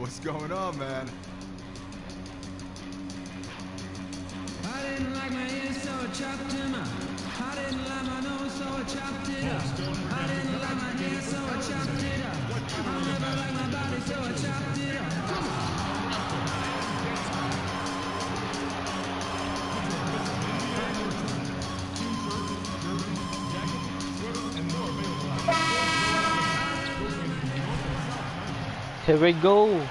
What's going on, man? I didn't like my ears, so I chopped him out. I didn't like my nose, so I chopped it out. I didn't like my hair, so I chopped it out. I never liked my body, so I chopped it out. Come on. Here we go.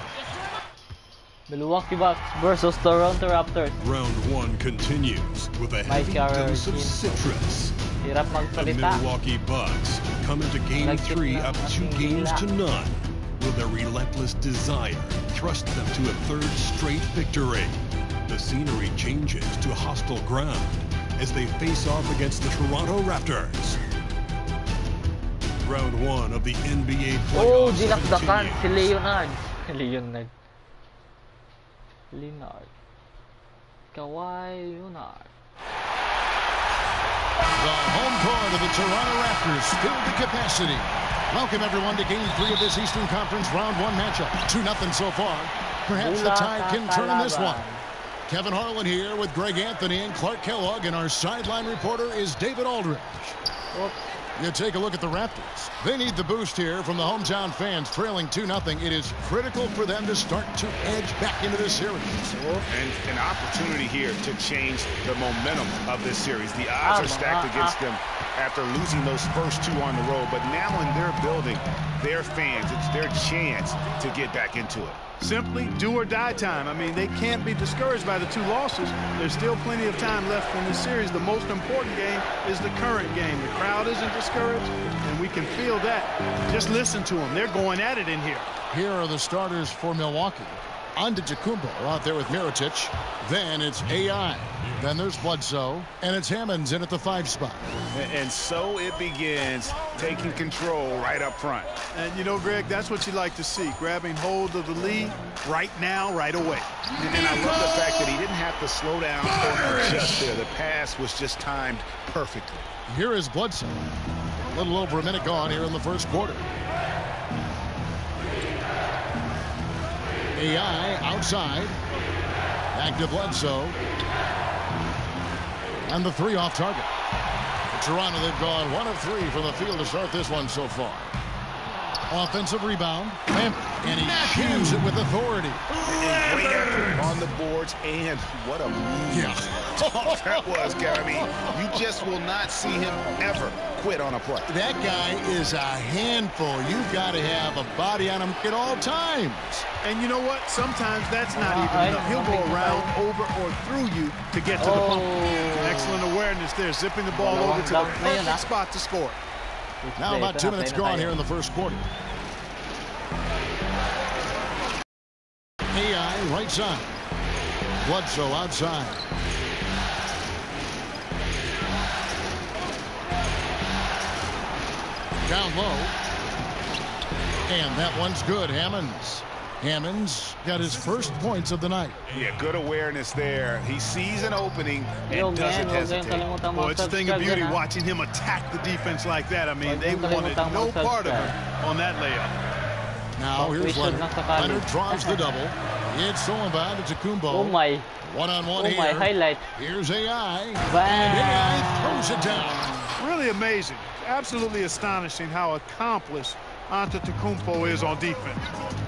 Milwaukee Bucks versus Toronto Raptors. Round 1 continues with a heavy MyCAREER dose of citrus. Hirap The magsalita. Milwaukee Bucks come into Game 3 up 2 games to none, with their relentless desire thrust them to a third straight victory. The scenery changes to hostile ground as they face off against the Toronto Raptors. Round 1 of the NBA Oh, playoffs dinakdakan si continues. Leonard. Kawhi Leonard. The home court of the Toronto Raptors filled to capacity. Welcome everyone to Game 3 of this Eastern Conference Round 1 matchup. 2-0 so far. Perhaps the tide can turn in this one. Kevin Harlan here with Greg Anthony and Clark Kellogg, and our sideline reporter is David Aldridge. Oops. You take a look at the Raptors. They need the boost here from the hometown fans, trailing 2-0. It is critical for them to start to edge back into this series. And an opportunity here to change the momentum of this series. The odds are stacked against them after losing those first 2 on the road. But now in their building, their fans, it's their chance to get back into it. Simply do or die time. I mean, they can't be discouraged by the 2 losses. There's still plenty of time left in this series. The most important game is the current game. The crowd isn't discouraged, and we can feel that. Just listen to them. They're going at it in here. Here are the starters for Milwaukee. Antetokounmpo out there with Mirotic. Then it's AI. Then there's Bledsoe. And it's Hammonds in at the 5 spot. And so it begins, taking control right up front. And you know, Greg, that's what you like to see. Grabbing hold of the lead right now, right away. And I love the fact that he didn't have to slow down or adjust there. The pass was just timed perfectly. Here is Bledsoe. A little over a minute gone here in the first quarter. AI outside. Back to Bledsoe. And the 3 off target. Toronto, they've gone 1 of 3 from the field to start this one so far. Offensive rebound. And he shoots it with authority. And great effort on the boards, and what a move. Yeah. That was, Gary. I mean, you just will not see him ever quit on a play. That guy is a handful. You've got to have a body on him at all times. And you know what? Sometimes that's not even enough. He'll go around, over, or through you to get to the pump. Excellent awareness there, zipping the ball over to the perfect spot to score. Now about 2 minutes gone here in the first quarter. AI right side. Bledsoe outside. Down low. And that one's good. Hammonds got his first points of the night. Yeah, good awareness there. He sees an opening and doesn't hesitate. Well, it's a thing of beauty watching him attack the defense like that. I mean, they wanted no part of him on that layup. Now here's Leonard. Leonard draws the double. It's stolen by Antetokounmpo. Oh my. One-on-one here. My highlight. Here's AI. Bam. And AI throws it down. Really amazing. Absolutely astonishing how accomplished Antetokounmpo is on defense.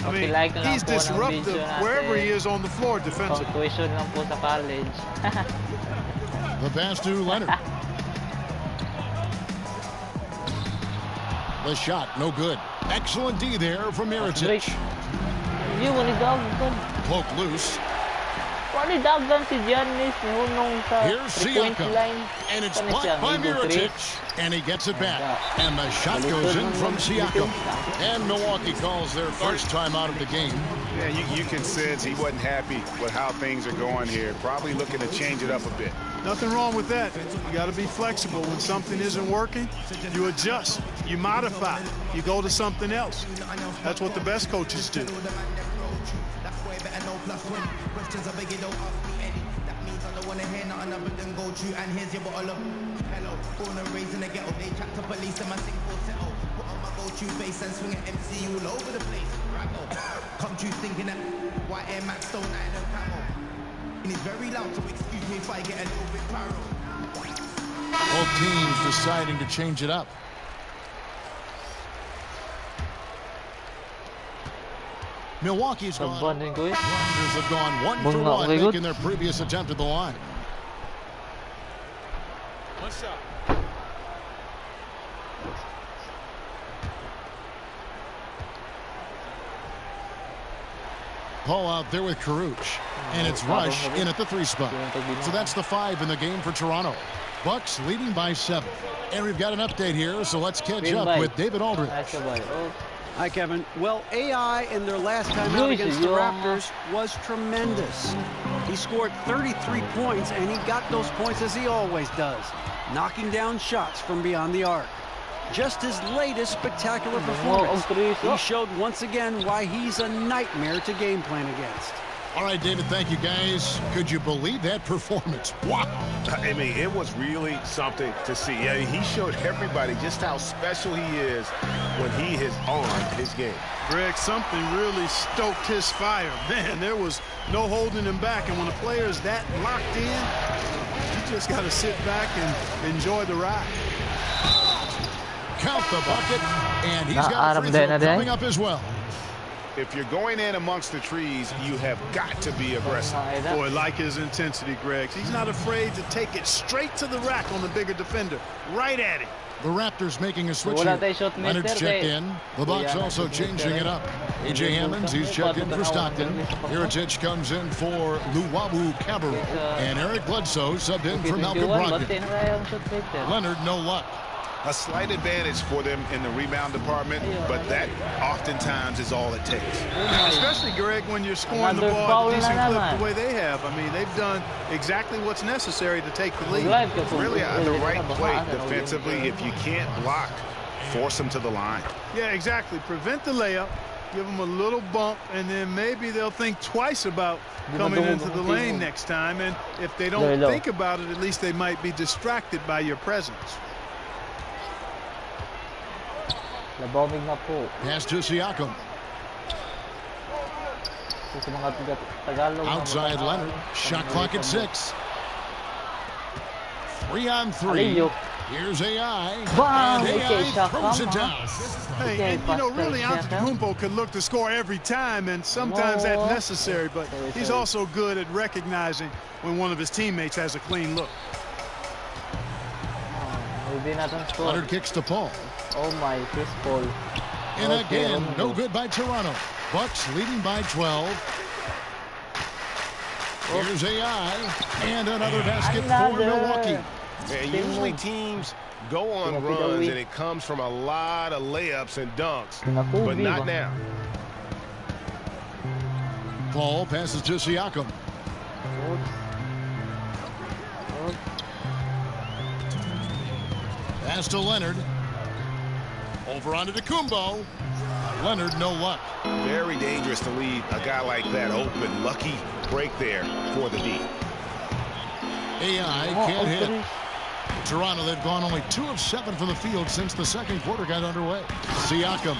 I mean, he's disruptive wherever he is on the floor defensively. Tuition lang po sa college. The pass to Leonard. The shot, no good. Excellent D there from Mirotic. Poke loose. Here's Siakam. And it's blocked by Mirotic. And he gets it back. And the shot goes in from Siakam. And Milwaukee calls their first time out of the game. Yeah, you can sense he wasn't happy with how things are going here. Probably looking to change it up a bit. Nothing wrong with that. You got to be flexible. When something isn't working, you adjust, you modify, you go to something else. That's what the best coaches do. Come true thinking that white Air Max don't like no camo. And it's very loud, so excuse me if I get a little bit paro. Both teams deciding to change it up. Milwaukee's gone. Raptors have gone 1 for 1, making their previous attempt at the line. One shot. Paul out there with Caruch. And it's Rush in at the 3 spot. So that's the 5 in the game for Toronto. Bucks leading by 7. And we've got an update here, so let's catch up with David Aldridge. Hi, Kevin. Well, AI in their last time out against the Raptors was tremendous. He scored 33 points, and he got those points as he always does, knocking down shots from beyond the arc. Just his latest spectacular performance. He showed once again why he's a nightmare to game plan against. All right, David, thank you, guys. Could you believe that performance? Wow. I mean, it was really something to see. Yeah, he showed everybody just how special he is when he is on his game. Greg, something really stoked his fire. Man, there was no holding him back. And when a player is that locked in, you just got to sit back and enjoy the ride. Count the bucket, and he's got a free throw coming up as well. If you're going in amongst the trees, you have got to be aggressive. Boy, like his intensity, Greg. He's not afraid to take it straight to the rack on the bigger defender. Right at it. The Raptors making a switch here. Leonard's checked in. The Bucks also changing it up. A.J. Hammonds, he's checked in for Stockton. Heritage comes in for MILWAUKEE. And Eric Bledsoe subbed in for Malcolm Brogdon. Leonard, no luck. A slight advantage for them in the rebound department, but that oftentimes is all it takes. Especially, Greg, when you're scoring the ball at a decent clip the way they have. I mean, they've done exactly what's necessary to take the lead. Really the right play defensively. If you can't block, force them to the line. Yeah, exactly. Prevent the layup, give them a little bump, and then maybe they'll think twice about coming into the lane next time. And if they don't think about it, at least they might be distracted by your presence. Pass to Siakam. Outside Leonard. Shot clock at 6. 3 on 3. Here's AI. And AI throws it down. Hey, and, you know, really, Antetokounmpo could look to score every time, and sometimes that's necessary, but he's also good at recognizing when one of his teammates has a clean look. Leonard kicks to Paul. Oh my, this ball. And again, no good by Toronto. Bucks leading by 12. Here's AI. And another basket for Milwaukee. And usually teams go on runs, and it comes from a lot of layups and dunks, but not now. Paul passes to Siakam. Pass to Leonard. Over onto Kumbo. Leonard, no luck. Very dangerous to leave a guy like that open. Lucky break there for the D. AI can't hit. Toronto, they've gone only 2 of 7 from the field since the second quarter got underway. Siakam.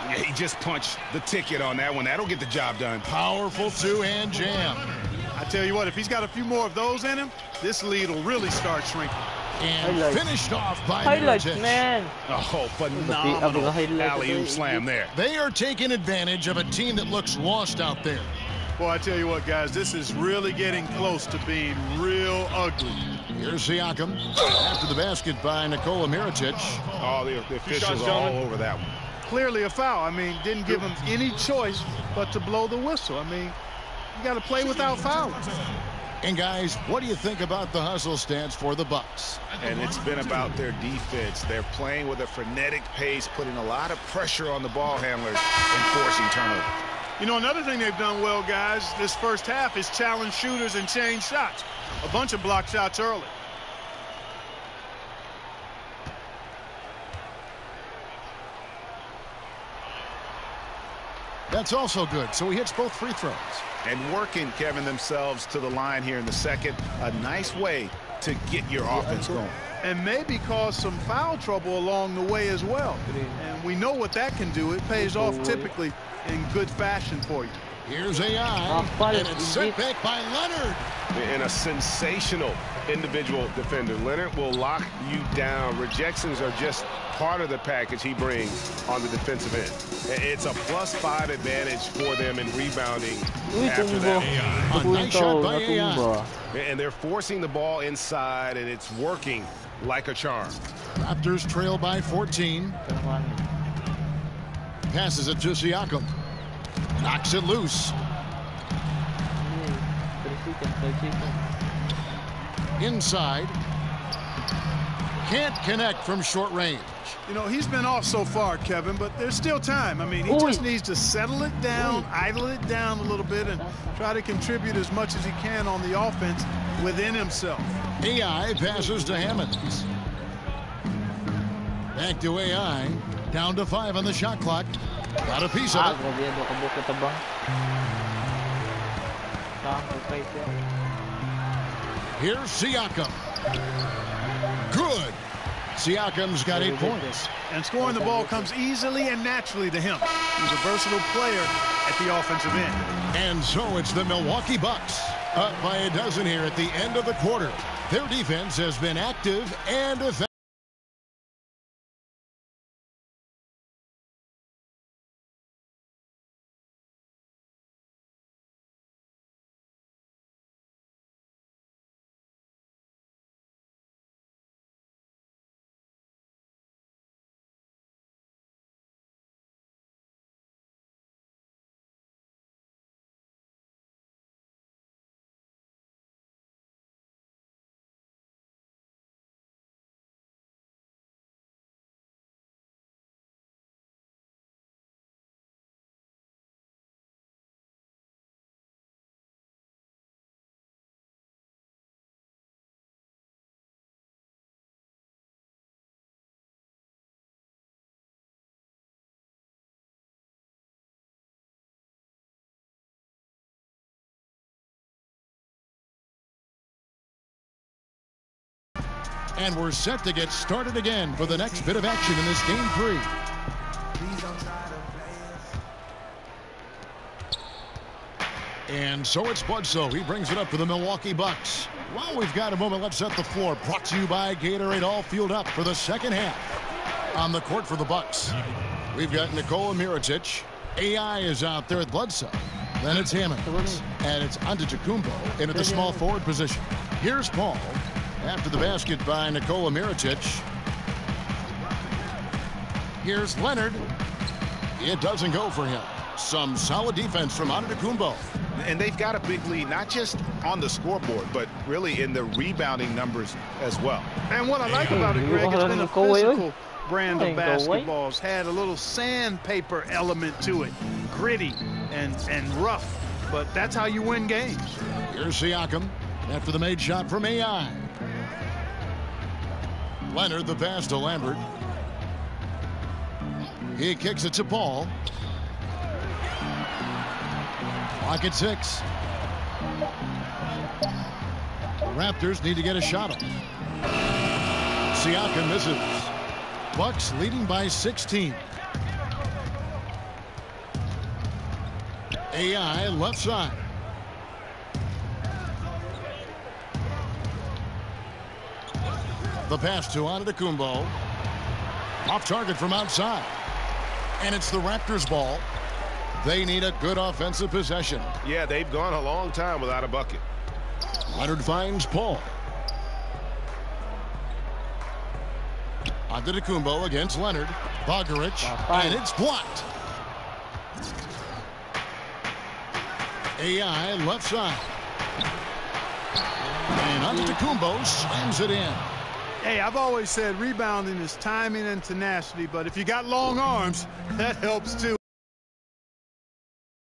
Yeah, he just punched the ticket on that one. That'll get the job done. Powerful 2-hand jam. I tell you what, if he's got a few more of those in him, this lead will really start shrinking. And finished off by Highlights, man. Oh, phenomenal alley-oop slam there. They are taking advantage of a team that looks lost out there. Boy, I tell you what, guys, this is really getting close to being real ugly. Here's Siakam after the basket by Nikola Mirotic. Oh, the officials are all over that one. Clearly a foul. I mean, didn't give him any choice but to blow the whistle. I mean, you got to play without fouling. And guys, what do you think about the hustle stance for the Bucks? And it's been about their defense. They're playing with a frenetic pace, putting a lot of pressure on the ball handlers and forcing turnovers. You know, another thing they've done well, guys, this first half is challenge shooters and change shots. A bunch of block shots early. That's also good. So he hits both free throws. And working, Kevin, themselves to the line here in the second. A nice way to get your offense going. And maybe cause some foul trouble along the way as well. And we know what that can do. It pays off typically in good fashion for you. Here's AI, and it's sent back by Leonard. And a sensational individual defender. Leonard will lock you down. Rejections are just part of the package he brings on the defensive end. It's a +5 advantage for them in rebounding after that. A nice shot by AI. And they're forcing the ball inside, and it's working like a charm. Raptors trail by 14. Passes it to Siakam. Knocks it loose. Inside. Can't connect from short range. You know, he's been off so far, Kevin, but there's still time. I mean, he just needs to settle it down, idle it down a little bit, and try to contribute as much as he can on the offense within himself. AI passes to Hammonds. Back to AI. Down to 5 on the shot clock. Got a piece of it. Here's Siakam. Good. Siakam's got 8 points. And scoring the ball comes easily and naturally to him. He's a versatile player at the offensive end. And so it's the Milwaukee Bucks up by a dozen here at the end of the quarter. Their defense has been active and effective. And we're set to get started again for the next bit of action in this game 3. And so it's Bledsoe. He brings it up for the Milwaukee Bucks. Well, we've got a moment. Let's set the floor. Brought to you by Gatorade. All fueled up for the second half. On the court for the Bucks, we've got Nikola Mirotic. AI is out there at Bledsoe. Then it's Hammonds. And it's Antetokounmpo in at the small forward position. Here's Paul. After the basket by Nikola Mirotic. Here's Leonard. It doesn't go for him. Some solid defense from Antetokounmpo. And they've got a big lead, not just on the scoreboard, but really in the rebounding numbers as well. And what I like about it, Greg, it's been a physical brand of basketball. It's had a little sandpaper element to it. Gritty and rough. But that's how you win games. Here's Siakam after the made shot from AI. Leonard, the pass to Lambert. He kicks it to Paul. Clock at 6. The Raptors need to get a shot up. Siakam misses. Bucks leading by 16. AI left side. The pass to Antetokounmpo. Off target from outside. And it's the Raptors' ball. They need a good offensive possession. Yeah, they've gone a long time without a bucket. Leonard finds Paul. Antetokounmpo against Leonard. Bogaric. And it's blocked. AI left side. And Antetokounmpo slams it in. Hey, I've always said rebounding is timing and tenacity, but if you got long arms, that helps too.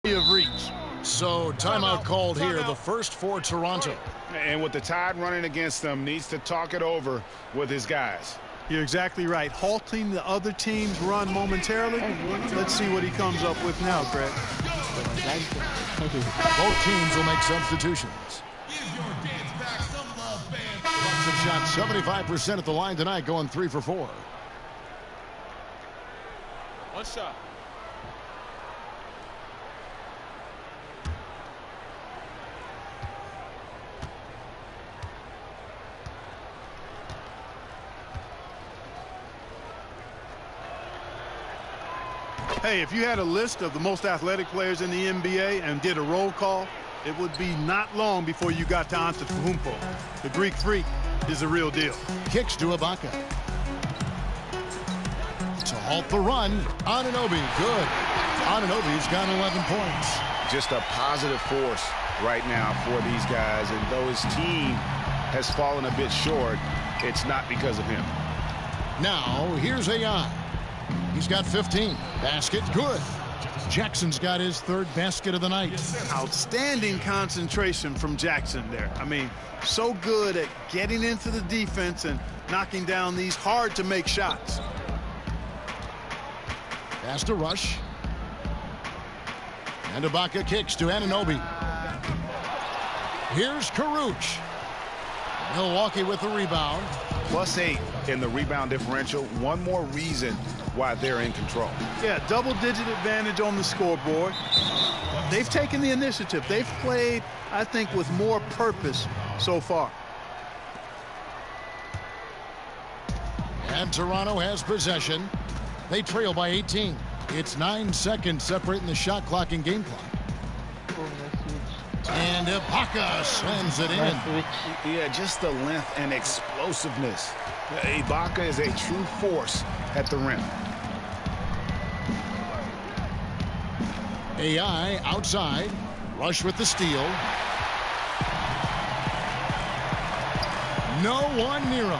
Of reach. So timeout called here, the first for Toronto. And with the Tide running against them, needs to talk it over with his guys. You're exactly right. Halting the other team's run momentarily. Let's see what he comes up with now, Greg. Both teams will make substitutions. shot 75% at the line tonight, going 3 for 4. One shot. Hey, if you had a list of the most athletic players in the NBA and did a roll call, it would be not long before you got to Antetokounmpo. The Greek freak is the real deal. Kicks to Ibaka. To halt the run, Anunoby, good. Anunoby's got 11 points. Just a positive force right now for these guys, and though his team has fallen a bit short, it's not because of him. Now, here's AI. He's got 15. Basket, good. Jackson's got his 3rd basket of the night. Outstanding concentration from Jackson there. I mean, so good at getting into the defense and knocking down these hard-to-make shots. Pass to Rush. And Ibaka kicks to Anunoby. Here's Caruch. Milwaukee with the rebound. +8 in the rebound differential. One more reason why they're in control. Yeah, double-digit advantage on the scoreboard. They've taken the initiative. They've played, I think, with more purpose so far. And Toronto has possession. They trail by 18. It's 9 seconds separating the shot clock and game clock. And Ibaka slams it in. Yeah, just the length and explosiveness. Ibaka is a true force at the rim. AI outside. Rush with the steal. No one near him.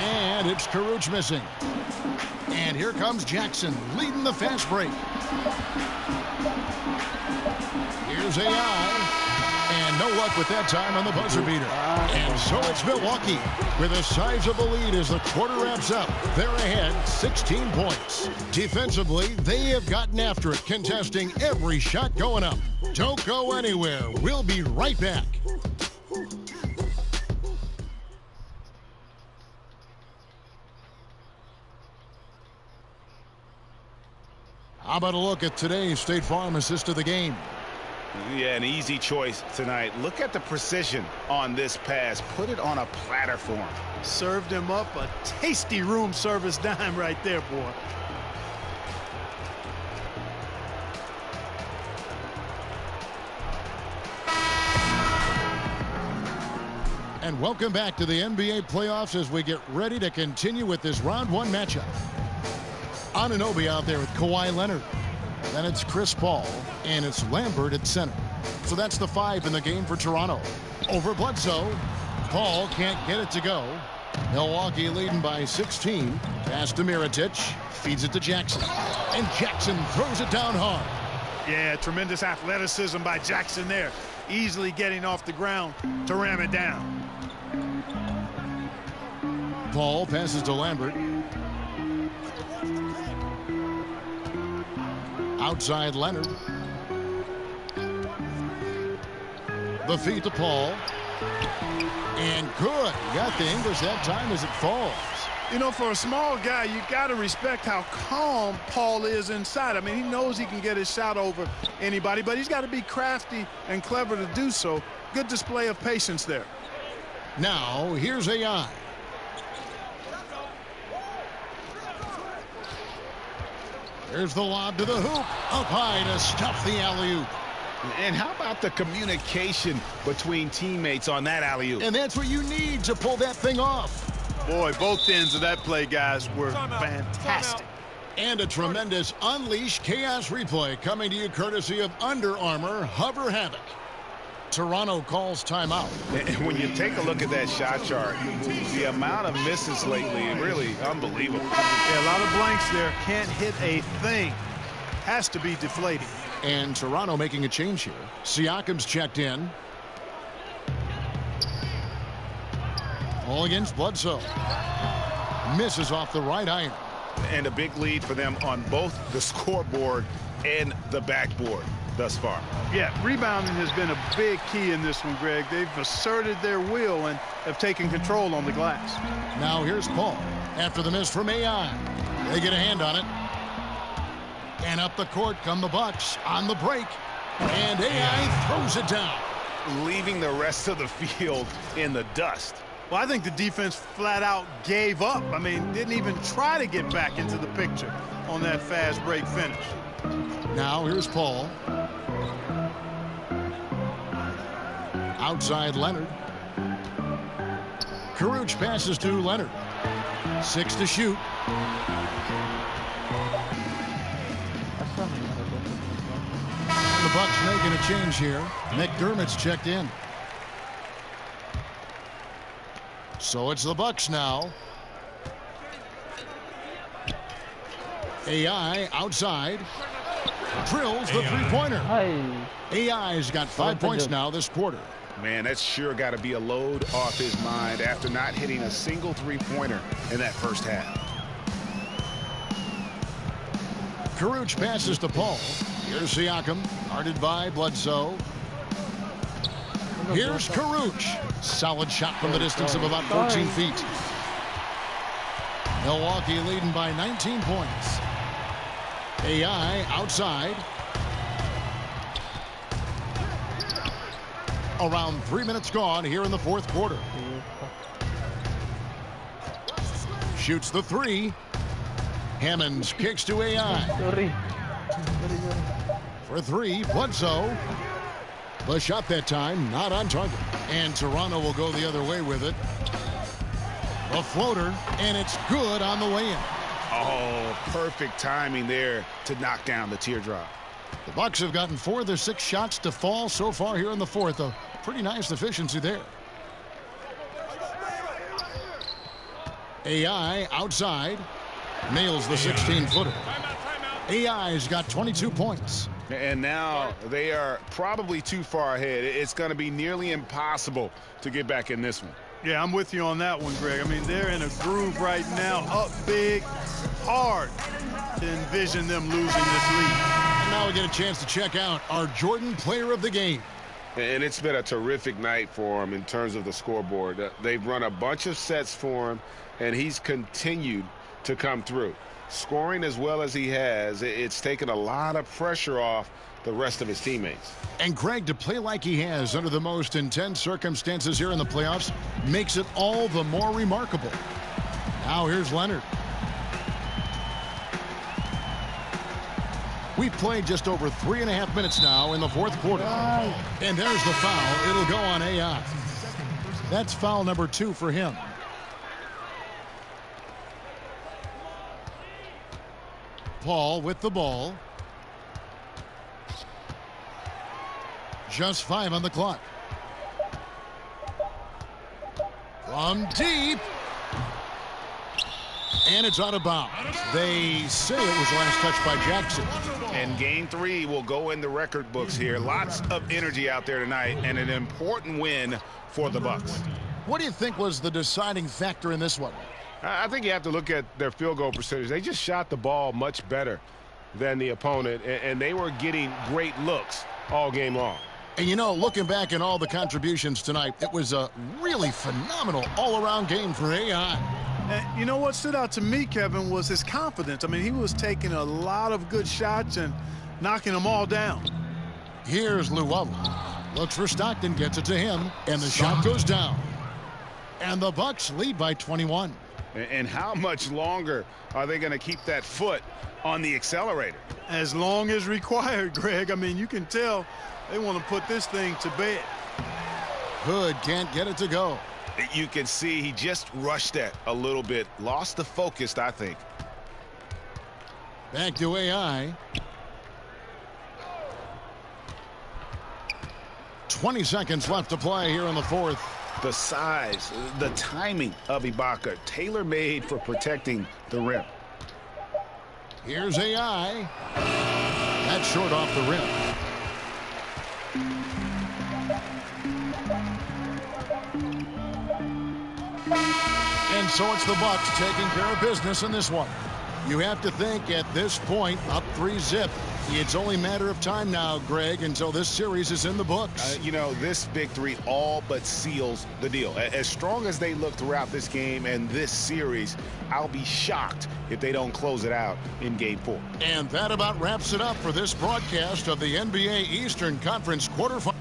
And it's Caruch missing. And here comes Jackson leading the fast break. Here's AI. And no luck with that time on the buzzer beater. And so it's Milwaukee with a sizable lead as the quarter wraps up. They're ahead 16 points. Defensively, they have gotten after it, contesting every shot going up. Don't go anywhere. We'll be right back. How about a look at today's State Farm assist of the game? Yeah, an easy choice tonight. Look at the precision on this pass. Put it on a platter for him. Served him up a tasty room service dime right there, boy. And welcome back to the NBA playoffs as we get ready to continue with this round 1 matchup. Anunoby out there with Kawhi Leonard. Then it's Chris Paul, and it's Lambert at center. So that's the 5 in the game for Toronto. Over Bledsoe. Paul can't get it to go. Milwaukee leading by 16. Pass to Mirotic. Feeds it to Jackson. And Jackson throws it down hard. Yeah, tremendous athleticism by Jackson there. Easily getting off the ground to ram it down. Paul passes to Lambert. Outside Leonard. The feed to Paul. And good. He got the English that time as it falls. You know, for a small guy, you got to respect how calm Paul is inside. I mean, he knows he can get his shot over anybody, but he's got to be crafty and clever to do so. Good display of patience there. Now, here's AI. There's the lob to the hoop. Up high to stuff the alley-oop. And how about the communication between teammates on that alley-oop? And that's what you need to pull that thing off. Boy, both ends of that play, guys, were fantastic. And a tremendous Unleash Chaos replay coming to you courtesy of Under Armour Hover Havoc. Toronto calls timeout. And when you take a look at that shot chart, the amount of misses lately, really unbelievable. Yeah, a lot of blanks there. Can't hit a thing. Has to be deflating. And Toronto making a change here. Siakam's checked in. All against Bledsoe. Misses off the right iron. And a big lead for them on both the scoreboard and the backboard. thus far. Yeah, rebounding has been a big key in this one, Greg. They've asserted their will and have taken control on the glass. Now here's Paul after the miss from AI. They get a hand on it. And up the court come the Bucks on the break. And AI throws it down, leaving the rest of the field in the dust. Well, I think the defense flat out gave up. I mean, didn't even try to get back into the picture on that fast break finish. Now here's Paul. Outside Leonard. Caruch passes to Leonard. 6 to shoot. The Bucks making a change here. McDermott's checked in. So it's the Bucks now. AI outside. Drills the three-pointer. AI's got 5 points now this quarter. Man, that's sure got to be a load off his mind after not hitting a single three-pointer in that first half. Caruch passes to Paul. Here's Siakam, guarded by Bledsoe. Here's Caruch. Solid shot from the distance of about 14 feet. Milwaukee leading by 19 points. AI outside. Around 3 minutes gone here in the fourth quarter. Shoots the three. Hammonds kicks to AI. For three, Bledsoe. The shot that time, not on target. And Toronto will go the other way with it. A floater, and it's good on the way in. Oh, perfect timing there to knock down the teardrop. The Bucks have gotten 4 of their 6 shots to fall so far here in the fourth. A pretty nice efficiency there. AI outside. Nails the 16-footer. AI's got 22 points. And now they are probably too far ahead. It's going to be nearly impossible to get back in this one. Yeah, I'm with you on that one, Greg. I mean, they're in a groove right now, up big, hard to envision them losing this lead. And now we get a chance to check out our Jordan player of the game. And it's been a terrific night for him in terms of the scoreboard. They've run a bunch of sets for him, and he's continued to come through. Scoring as well as he has, it's taken a lot of pressure off the rest of his teammates. And Greg, to play like he has under the most intense circumstances here in the playoffs makes it all the more remarkable. Now here's Leonard. We've played just over 3.5 minutes now in the fourth quarter. And there's the foul. It'll go on AI. That's foul number 2 for him. Paul with the ball. Just 5 on the clock. From deep. And it's out of bounds. They say it was last touched by Jackson. And game 3 will go in the record books here. Lots of energy out there tonight and an important win for the Bucks. What do you think was the deciding factor in this one? I think you have to look at their field goal percentage. They just shot the ball much better than the opponent, and they were getting great looks all game long. And, you know, looking back at all the contributions tonight, it was a really phenomenal all-around game for AI. And you know what stood out to me, Kevin, was his confidence. I mean, he was taking a lot of good shots and knocking them all down. Here's Llewellyn. Looks for Stockton, gets it to him, and the shot goes down. And the Bucks lead by 21. And how much longer are they going to keep that foot on the accelerator? As long as required, Greg. I mean, you can tell they want to put this thing to bed. Hood can't get it to go. You can see he just rushed that a little bit. Lost the focus, I think. Back to AI. 20 seconds left to play here in the fourth. The size, the timing of Ibaka, tailor-made for protecting the rim. Here's AI. That's short off the rim. And so it's the Bucks taking care of business in this one. You have to think at this point, up 3-zip, It's only a matter of time now, Greg, until this series is in the books. You know, this victory all but seals the deal. As strong as they look throughout this game and this series, I'll be shocked if they don't close it out in Game 4. And that about wraps it up for this broadcast of the NBA Eastern Conference quarterfinals.